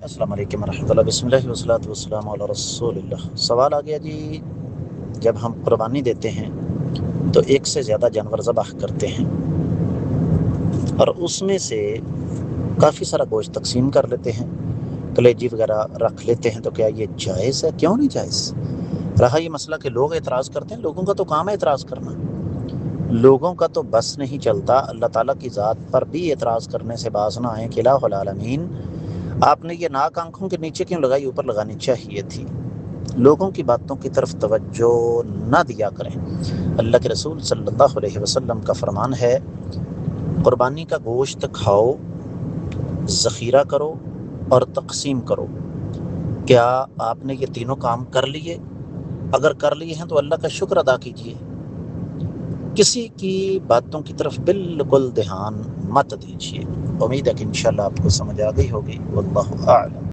السلام علیکم ورحمۃ اللہ، بسم اللہ والصلاۃ والسلام علی رسول اللہ۔ سوال آ گیا جی، جب ہم قربانی دیتے ہیں تو ایک سے زیادہ جانور ذبح کرتے ہیں اور اس میں سے کافی سارا گوشت تقسیم کر لیتے ہیں، کلیجی وغیرہ رکھ لیتے ہیں، تو کیا یہ جائز ہے؟ کیوں نہیں جائز؟ رہا یہ مسئلہ کہ لوگ اعتراض کرتے ہیں، لوگوں کا تو کام ہے اعتراض کرنا، لوگوں کا تو بس نہیں چلتا، اللہ تعالیٰ کی ذات پر بھی اعتراض کرنے سے باز نہ آئیں کہ الہ العالمین آپ نے یہ ناک آنکھوں کے نیچے کیوں لگائی، اوپر لگانی چاہیے تھی۔ لوگوں کی باتوں کی طرف توجہ نہ دیا کریں۔ اللہ کے رسول صلی اللہ علیہ وسلم کا فرمان ہے، قربانی کا گوشت کھاؤ، ذخیرہ کرو اور تقسیم کرو۔ کیا آپ نے یہ تینوں کام کر لیے؟ اگر کر لیے ہیں تو اللہ کا شکر ادا کیجیے، کسی کی باتوں کی طرف بالکل دھیان مت دیجیے۔ امید ہے کہ انشاءاللہ آپ کو سمجھ آ گئی ہوگی۔ واللہ اعلم۔